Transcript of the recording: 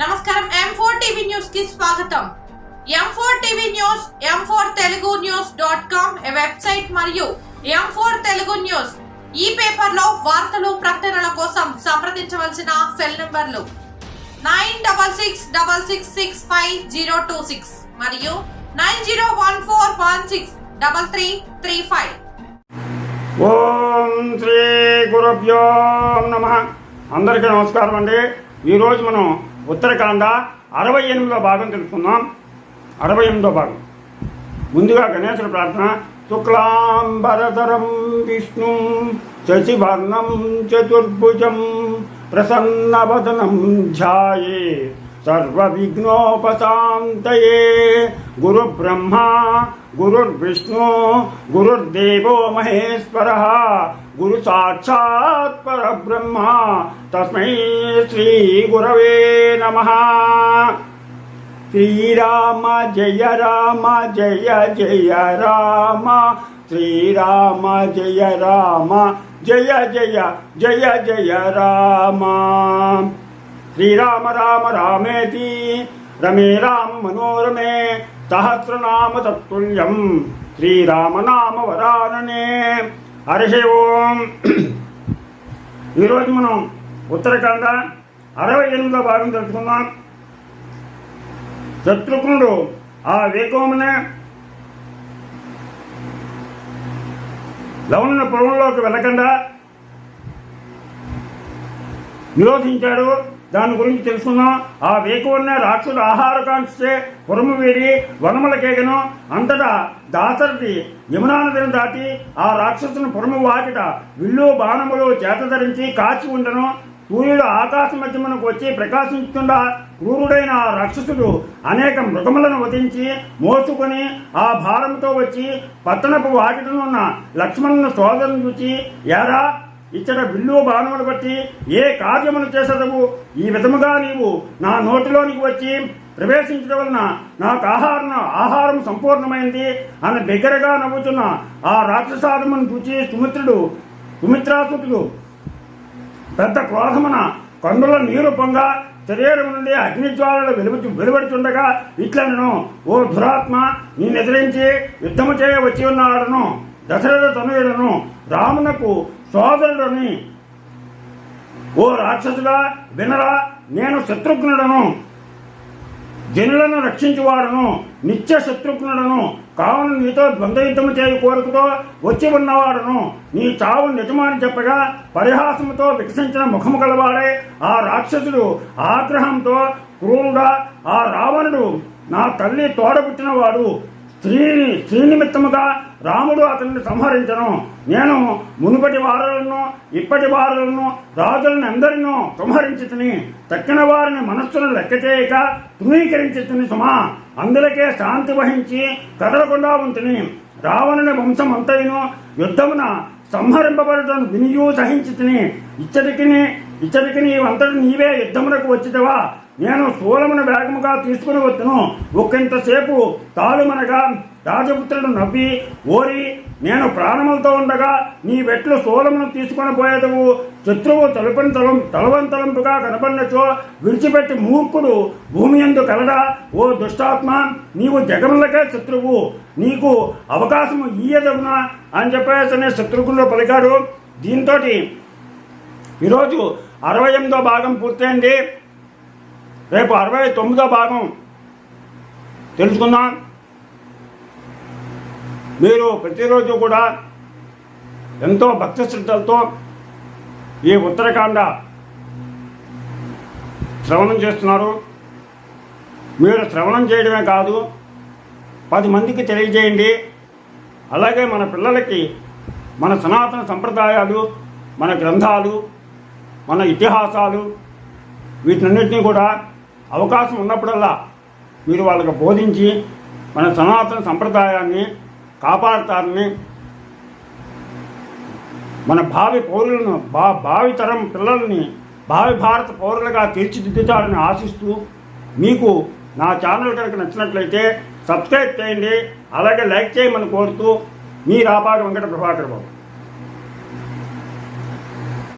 నమస్కారం M4 TV news కి స్వాగతం. M4 TV news m4telugunews.com website మరియు M4 తెలుగు న్యూస్ ఈ పేపర్ లో వార్తలు ప్రకటనల కోసం సంప్రదించవలసిన సెల్ నంబర్లు 9666650026 మరియు 9014163335. ఓం శ్రీ గురుభ్యో నమః. అందరికీ నమస్కారం అండి. ఈరోజు మనం ఉత్తరకాండ 68వ భాగం తెలుసుకుందాం. 68వ భాగం ముందుగా గణేశుడి ప్రార్థన. శుక్లాంబరధరం విష్ణు శశివర్ణం చతుర్భుజం ప్రసన్నవదనం ధ్యాయే సర్వవిఘ్నోపశాంతయే. గురు బ్రహ్మ గురుర్విష్ణు గురుర్దేవో మహేశ్వరః గురు సాక్షాత్ పరబ్రహ్మ తస్మై శ్రీ గురవే నమః. శ్రీరామ జయ రామ జయ జయ రామ శ్రీరామ జయ రామ జయ జయ జయ జయ రామ. శ్రీరామ రామ రామేతి రమే రామ మనోరమే సహస్రనామ తత్తుల్యం శ్రీరామనామ వరాననే. హరి ఓం. ఈరోజు మనం ఉత్తరకాండ 68వ భాగం తెలుసుకుందాం. శత్రుఘ్నుడు ఆ వేకోమనే లవణ పొలంలోకి వెళ్ళకుండా నిరోధించాడు. దాని గురించి తెలుసుకున్నాం. ఆ వేకువన్న రాక్షసుడు ఆహారకాంక్షే పురము వేడి వనములకేగను. అంతటా దాసరథి యమునా నదిని దాటి ఆ రాక్షసుని పురము వాకిట విల్లు బాణములు చేత ధరించి కాచి ఉండను. సూర్యుడు ఆకాశ మధ్యమునకు వచ్చి ప్రకాశించుకుండా క్రూరుడైన ఆ రాక్షసుడు అనేక మృగములను వధించి మోసుకొని ఆ భారంతో వచ్చి పట్టణపు వాకిటనున్న లక్ష్మణుని సోదరుని చూచి, ఏరా ఇచ్చట విల్లు బాణములు బట్టి ఏ కార్యమును చేసదవు? ఈ విధముగా నీవు నా నోటిలోనికి వచ్చి ప్రవేశించడం వలన నాకు ఆహారం సంపూర్ణమైంది అని బిగ్గరగా నవ్వుతున్న ఆ రాక్షసాదమును చూచి సుమిత్రాసుతుడు పెద్ద క్రోధమున కన్నుల నీరు పొంగ శరీరం నుండి అగ్నిజ్వాలలు వెలువడుతుండగా ఇట్లనను, ఓ దురాత్మ, నిన్నెదిరించి యుద్ధము చేయ వచ్చి ఉన్నాడను దశరథ తనయుడను రామునకు సోదరుడని. ఓ రాక్షసుడా వినరా, నేను శత్రుఘ్నుడను, జనులను రక్షించువాడను, నిత్య శత్రుఘ్నుడను. కావున నీతో ద్వంద్వయుద్ధము చేయ కోరికతో వచ్చి ఉన్నవాడను. నీ చావు నిజమని చెప్పగా పరిహాసముతో వికసించిన ముఖము గలవాడే ఆ రాక్షసుడు ఆగ్రహంతో, క్రూరుడా, ఆ రావణుడు నా తల్లి తోడబుట్టినవాడు. స్త్రీ నిమిత్తముగా రాముడు అతన్ని సంహరించను. నేను మునుపటి వారులను ఇప్పటి వారులను రాజులను అందరినూ సంహరించుతుని తక్కిన వారిని మనస్సును లెక్క చేయక తృణీకరించుతుని సుమా. అందులకే శాంతి వహించి కదలకుండా ఉంటుని. రావణుని వంశం అంతయును యుద్ధమున సంహరింపబడటను వినియూ సహించుతుని. ఇచ్చటికి నీవంతటి నీవే యుద్ధమునకు వచ్చితవా? నేను స్థూలమును వేగముగా తీసుకుని వచ్చును. ఒకంతసేపు తాళుమనగా రాజపుత్రుడు నవ్వి, ఓరి, నేను ప్రాణములతో ఉండగా నీ వెట్లు స్థూలమును తీసుకొని పోయేదవు. శత్రువు తలవంతలంపుగా కనబడినచో విడిచిపెట్టి మూర్ఖుడు భూమి యందు కలడా? ఓ దుష్టాత్మ, నీవు జగములకే శత్రువు, నీకు అవకాశము ఇయ్యదగునా అని చెప్పేసి శత్రుఘ్నుడు పలికాడు. దీంతో ఈరోజు 68వ భాగం పూర్తయింది. రేపు 69వ భాగం తెలుసుకుందాం. మీరు ప్రతిరోజు కూడా ఎంతో భక్తి శ్రద్ధలతో ఈ ఉత్తరకాండ శ్రవణం చేస్తున్నారు. మీరు శ్రవణం చేయడమే కాదు, 10 మందికి తెలియజేయండి. అలాగే మన పిల్లలకి మన సనాతన సంప్రదాయాలు, మన గ్రంథాలు, మన ఇతిహాసాలు వీటన్నిటినీ కూడా అవకాశం ఉన్నప్పుడల్లా మీరు వాళ్ళకి బోధించి మన సనాతన సంప్రదాయాన్ని కాపాడుతారని, మన భావి పౌరులను భావితరం పిల్లల్ని భావి భారత పౌరులుగా తీర్చిదిద్దుతారని ఆశిస్తూ, మీకు నా ఛానల్ కనుక నచ్చినట్లయితే సబ్స్క్రైబ్ చేయండి. అలాగే లైక్ చేయమని కోరుతూ, మీ రాపాక వెంకట ప్రభాకర్ బాబు.